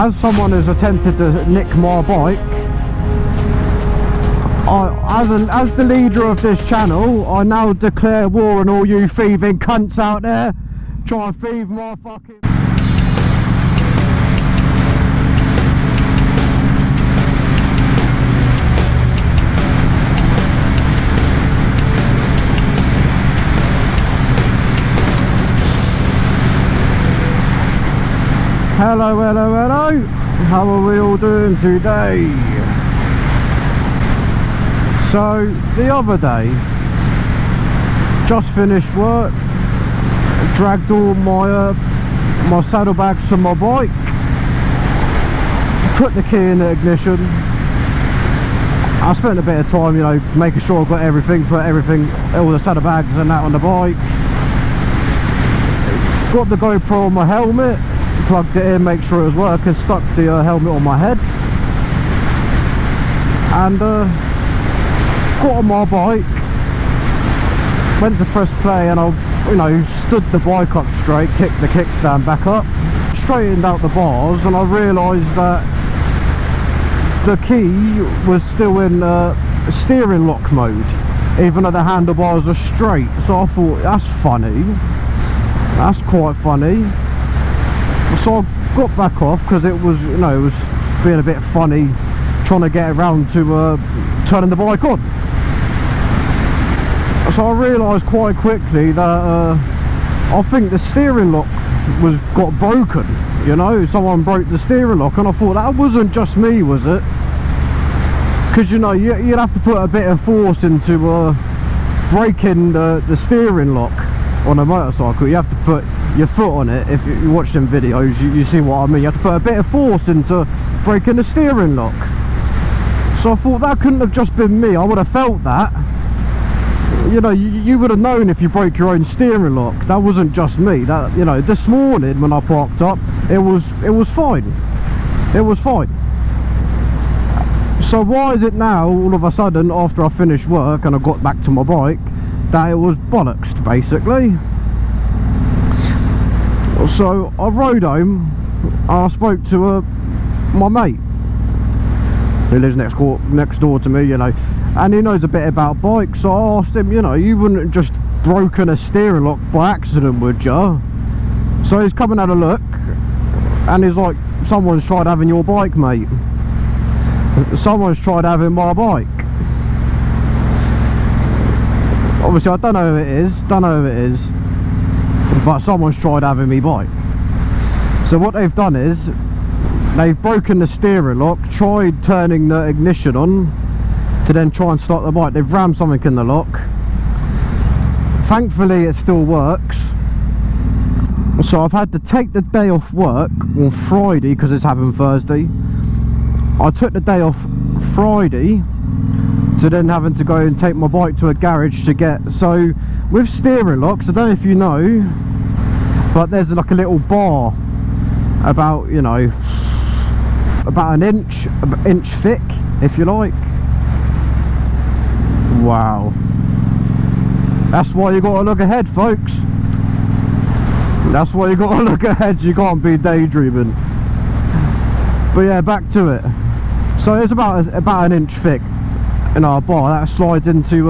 as someone has attempted to nick my bike, as the leader of this channel, I now declare war on all you thieving cunts out there. Try and thieve my fucking... Hello, hello, hello. How are we all doing today? So, the other day, just finished work, dragged all my saddlebags to my bike, put the key in the ignition. I spent a bit of time, you know, making sure I got everything, all the saddlebags and that on the bike. Got the GoPro on my helmet, plugged it in, make sure it was working, stuck the helmet on my head, and got on my bike, went to press play, and I, you know, stood the bike up straight, kicked the kickstand back up, straightened out the bars, and I realised that the key was still in steering lock mode, even though the handlebars are straight. So I thought, that's funny, that's quite funny. So I got back off because it was, you know, it was being a bit funny trying to get around to turning the bike on. So I realised quite quickly that I think the steering lock got broken, you know, someone broke the steering lock, and I thought that wasn't just me, was it? Because, you know, you'd have to put a bit of force into breaking the steering lock on a motorcycle. You have to put your foot on it. If you watch them videos, you see what I mean. You have to put a bit of force into breaking the steering lock. So I thought that couldn't have just been me. I would have felt that. You know, you would have known if you broke your own steering lock. That wasn't just me. That, you know, this morning when I parked up, it was fine. It was fine. So why is it now, all of a sudden, after I finished work and I got back to my bike, that it was bollocks, basically? So I rode home and I spoke to my mate who lives next door to me, you know, and he knows a bit about bikes. So I asked him, you know, you wouldn't have just broken a steering lock by accident, would you? So he's come and had a look, and he's like, someone's tried having your bike, mate. Someone's tried having my bike. Obviously I don't know who it is, but someone's tried having me bike. So what they've done is they've broken the steering lock, tried turning the ignition on to then try and start the bike. They've rammed something in the lock. Thankfully it still works. So I've had to take the day off work on Friday because it's happened Thursday. I took the day off Friday to then having to go and take my bike to a garage to get... So with steering locks, I don't know if you know, but there's like a little bar about, you know, about an inch thick, if you like. Wow, that's why you got to look ahead, folks. That's why you got to look ahead. You can't be daydreaming. But yeah, back to it. So it's about an inch thick in our bar that slides into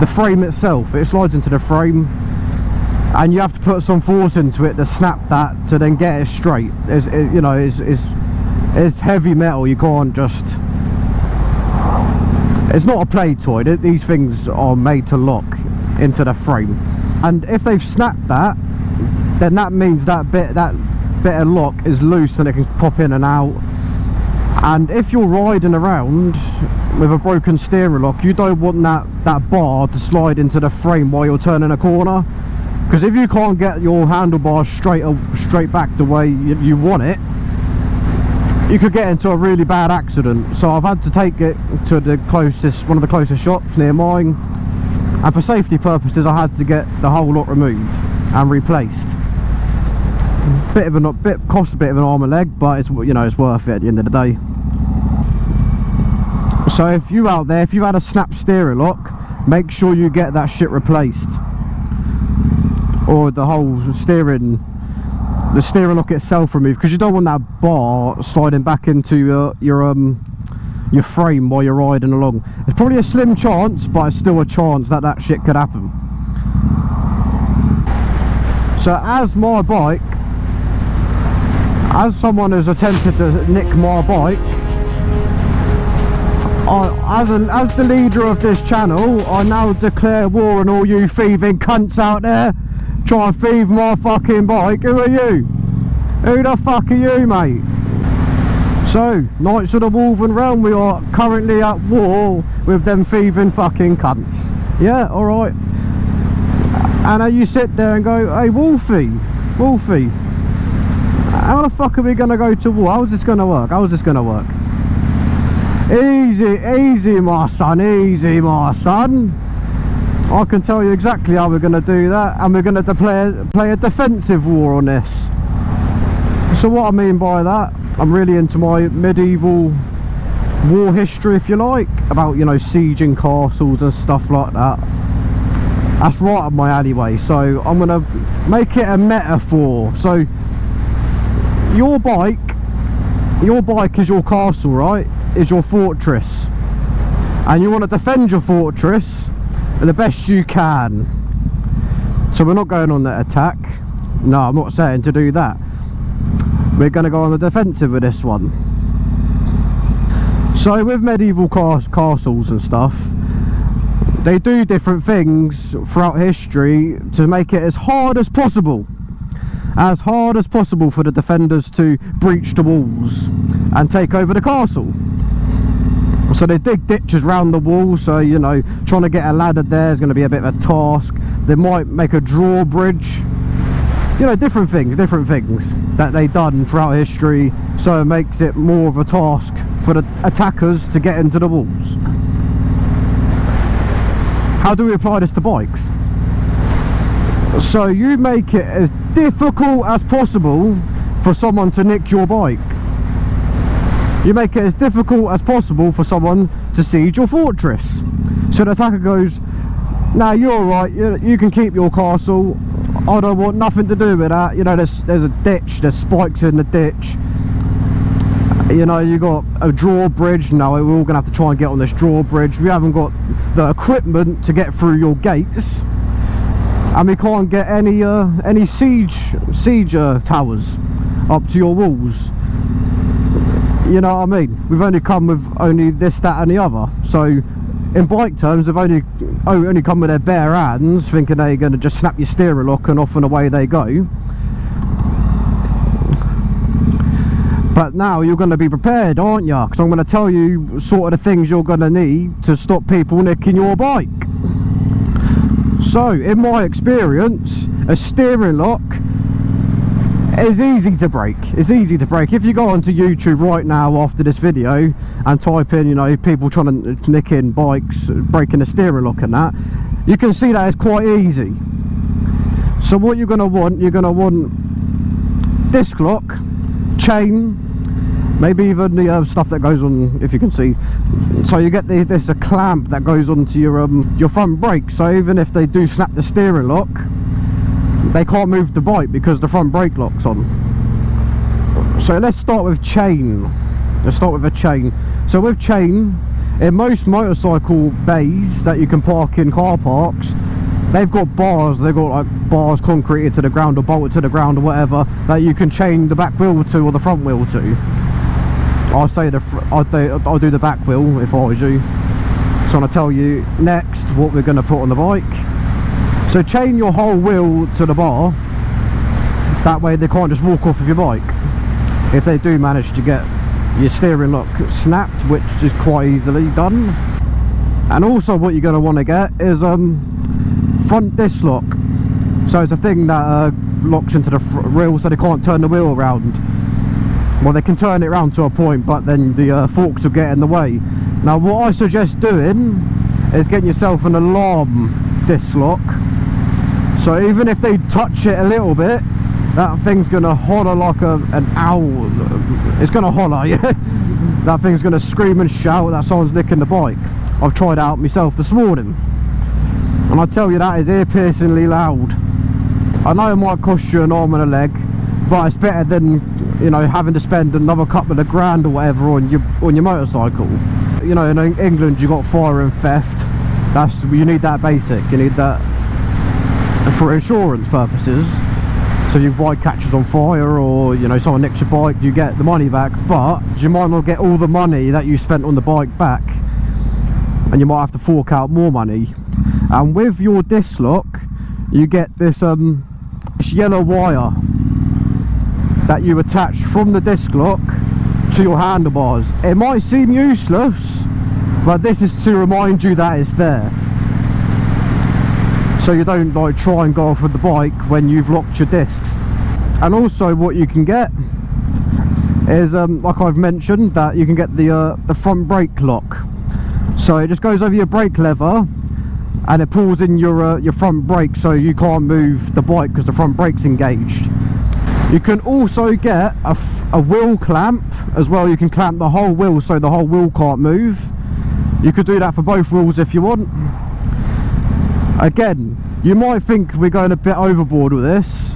the frame itself. It slides into the frame, and you have to put some force into it to snap that to then get it straight. You know, it's heavy metal. You can't just... It's not a play toy. These things are made to lock into the frame, and if they've snapped that, then that means that bit of lock is loose and it can pop in and out. And if you're riding around with a broken steering lock, you don't want that bar to slide into the frame while you're turning a corner, because if you can't get your handlebars straight back the way you want it, you could get into a really bad accident. So I've had to take it to one of the closest shops near mine, and for safety purposes I had to get the whole lot removed and replaced. Cost a bit of an arm and leg, but it's, you know, it's worth it at the end of the day. So if you out there, if you've had a snap steering lock, make sure you get that shit replaced, or the whole steering the steering lock itself removed, because you don't want that bar sliding back into your frame while you're riding along. It's probably a slim chance, but it's still a chance that that shit could happen. So as my bike, as someone has attempted to nick my bike, as the leader of this channel, I now declare war on all you thieving cunts out there. Try and thieve my fucking bike. Who are you? Who the fuck are you, mate? So, Knights of the Wolven realm, we are currently at war with them thieving fucking cunts. Yeah, alright. And now you sit there and go, hey Wolfey, how the fuck are we going to go to war? How's this going to work? How's this going to work? Easy my son, easy my son. I can tell you exactly how we're going to do that, and we're going to play a defensive war on this. So what I mean by that, I'm really into my medieval war history, if you like, about, you know, sieging castles and stuff like that. That's right up my alleyway. So I'm going to make it a metaphor. So your bike is your castle, right? Is your fortress, and you want to defend your fortress the best you can. So we're not going on that attack. No, I'm not saying to do that. We're going to go on the defensive with this one. So with medieval castles and stuff, they do different things throughout history to make it as hard as possible for the defenders to breach the walls and take over the castle. So they dig ditches around the wall, so, you know, trying to get a ladder there is going to be a bit of a task. They might make a drawbridge, you know, different things that they've done throughout history, so it makes it more of a task for the attackers to get into the walls. How do we apply this to bikes? So you make it as difficult as possible for someone to nick your bike. You make it as difficult as possible for someone to siege your fortress. So the attacker goes, nah, you're right, you can keep your castle, I don't want nothing to do with that. You know, there's a ditch, there's spikes in the ditch, you know, you got a drawbridge. No, we're all gonna have to try and get on this drawbridge. We haven't got the equipment to get through your gates, and we can't get any siege towers up to your walls. You know what I mean? We've only come with only this, that and the other. So in bike terms, they've only come with their bare hands, thinking they're going to just snap your steering lock and off and away they go. But now you're going to be prepared, aren't you? Because I'm going to tell you sort of the things you're going to need to stop people nicking your bike. So in my experience, a steering lock is easy to break. It's easy to break. If you go onto YouTube right now after this video and type in, you know, people trying to nick in bikes, breaking the steering lock and that, you can see that it's quite easy. So what you're going to want disc lock, chain, maybe even the stuff that goes on, if you can see. So you get this a clamp that goes onto your front brake, so even if they do snap the steering lock, they can't move the bike because the front brake lock's on. So let's start with chain. Let's start with a chain. So with chain, in most motorcycle bays that you can park in car parks, they've got bars. They've got like bars concreted to the ground or bolted to the ground or whatever that you can chain the back wheel to or the front wheel to. I'll do the back wheel if I was you. So I'm going to tell you next what we're going to put on the bike. So chain your whole wheel to the bar, that way they can't just walk off of your bike if they do manage to get your steering lock snapped, which is quite easily done. And also what you're going to want to get is front disc lock. So it's a thing that locks into the wheel so they can't turn the wheel around. Well, they can turn it around to a point, but then the forks will get in the way. Now what I suggest doing is getting yourself an alarm disc lock. So even if they touch it a little bit, that thing's gonna holler like an owl. It's gonna holler, yeah. That thing's gonna scream and shout that someone's nicking the bike. I've tried it out myself this morning, and I tell you, that is ear-piercingly loud. I know it might cost you an arm and a leg, but it's better than, you know, having to spend another couple of grand or whatever on your motorcycle. You know, in England you got fire and theft. You need that basic. You need that for insurance purposes. So your bike catches on fire, or, you know, someone nicks your bike, you get the money back, but you might not get all the money that you spent on the bike back, and you might have to fork out more money. And with your disc lock, you get this yellow wire that you attach from the disc lock to your handlebars. It might seem useless, but this is to remind you that it's there, so you don't like try and go off with the bike when you've locked your discs. And also what you can get is like I've mentioned, that you can get the front brake lock. So it just goes over your brake lever and it pulls in your front brake, so you can't move the bike because the front brake's engaged. You can also get a wheel clamp as well. You can clamp the whole wheel so the whole wheel can't move. You could do that for both wheels if you want. Again, you might think we're going a bit overboard with this,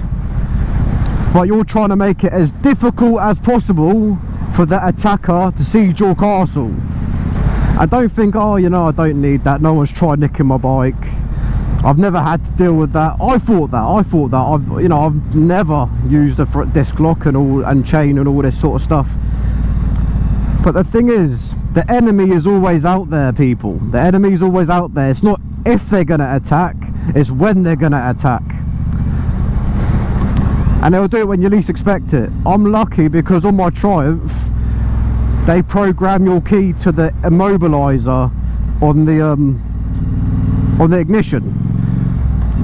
but you're trying to make it as difficult as possible for the attacker to siege your castle. I don't think, oh, you know, I don't need that, no one's tried nicking my bike. I've never had to deal with that. I thought that I've never used a disc lock and chain and all this sort of stuff. But the thing is, the enemy is always out there, people. The enemy is always out there. It's not if they're going to attack, it's when they're going to attack. And they'll do it when you least expect it. I'm lucky because on my Triumph, they program your key to the immobilizer on the ignition.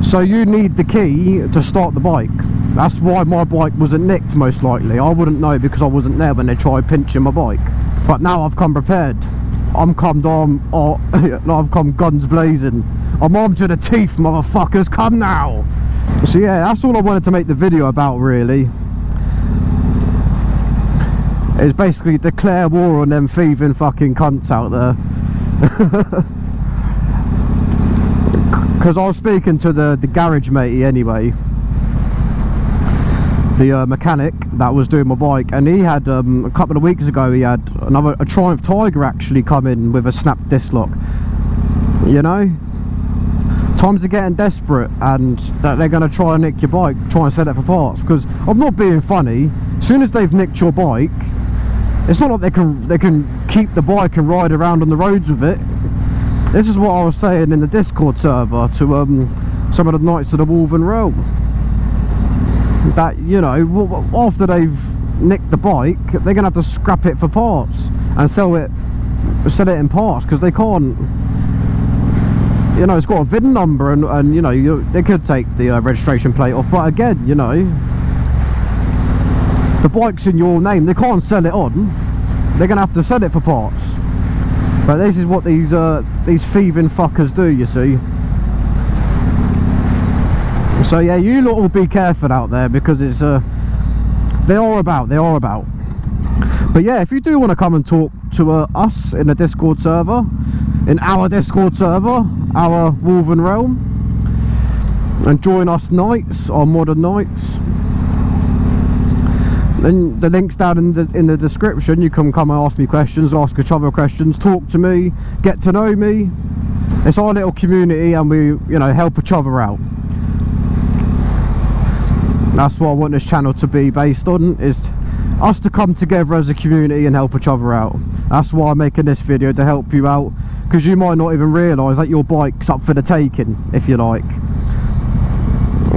So you need the key to start the bike. That's why my bike wasn't nicked, most likely. I wouldn't know because I wasn't there when they tried pinching my bike. But now I've come prepared. I've come guns blazing. I'm armed to the teeth, motherfuckers. Come now. So yeah, that's all I wanted to make the video about, really. It's basically declare war on them thieving fucking cunts out there. Because I was speaking to the garage matey anyway, the mechanic that was doing my bike, and he had a couple of weeks ago he had a Triumph Tiger actually come in with a snap disc lock. You know, times are getting desperate, and that they're going to try and nick your bike, try and sell it for parts. Because I'm not being funny, as soon as they've nicked your bike, it's not like they can keep the bike and ride around on the roads with it. This is what I was saying in the Discord server to some of the Knights of the Wolfey realm, that, you know, after they've nicked the bike, they're gonna have to scrap it for parts and sell it in parts, because they can't, you know, it's got a VIN number, and you know, they could take the registration plate off, but again, you know, the bike's in your name, they can't sell it on, they're gonna have to sell it for parts. But this is what these thieving fuckers do, you see. So yeah, you lot will be careful out there, because it's they are about. But yeah, if you do want to come and talk to us in the Discord server, our Wolfey realm, and join us knights, our modern knights, then the link's down in the description. You can come and ask me questions, ask each other questions, talk to me, get to know me. It's our little community, and we, you know, help each other out. That's what I want this channel to be based on, is us to come together as a community and help each other out. That's why I'm making this video, to help you out, because you might not even realise that your bike's up for the taking, if you like.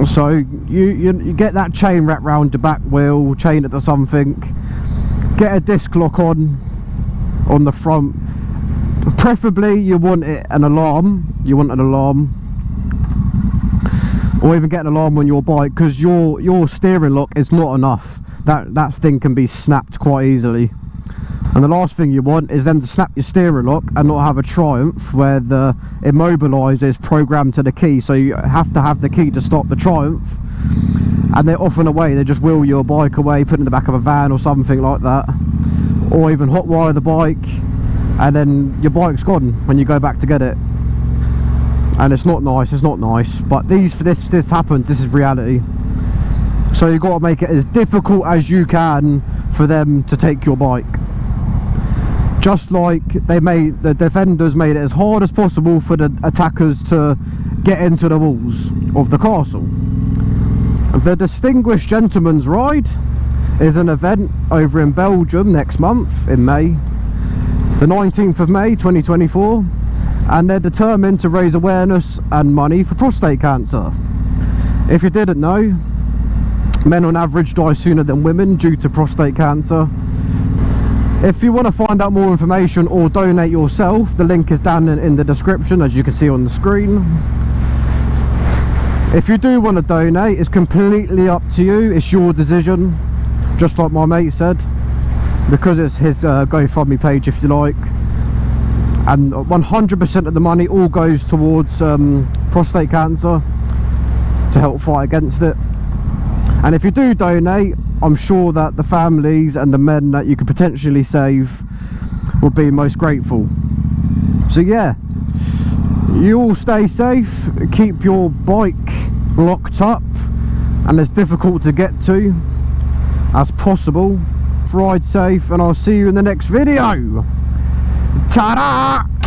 So you get that chain wrapped round your back wheel, chain it to something, get a disc lock on the front. Preferably you want an alarm, or even get an alarm on your bike, because your steering lock is not enough. That thing can be snapped quite easily. And the last thing you want is them to snap your steering lock and not have a Triumph where the immobilizer is programmed to the key, so you have to have the key to stop the Triumph, and they're off and away. They just wheel your bike away, put it in the back of a van or something like that, or even hotwire the bike, and then your bike's gone when you go back to get it. And it's not nice, but this happens, this is reality. So you've got to make it as difficult as you can for them to take your bike. Just like the defenders made it as hard as possible for the attackers to get into the walls of the castle. The Distinguished Gentleman's Ride is an event over in Belgium next month in May, the 19th of May 2024, and they're determined to raise awareness and money for prostate cancer. If you didn't know, men on average die sooner than women due to prostate cancer. If you want to find out more information or donate yourself, the link is down in the description, as you can see on the screen. If you do want to donate, it's completely up to you. It's your decision, just like my mate said, because it's his GoFundMe page, if you like. And 100% of the money all goes towards prostate cancer, to help fight against it. And if you do donate, I'm sure that the families and the men that you could potentially save will be most grateful. So yeah, you all stay safe, keep your bike locked up and as difficult to get to as possible. Ride safe, and I'll see you in the next video. Ta-da!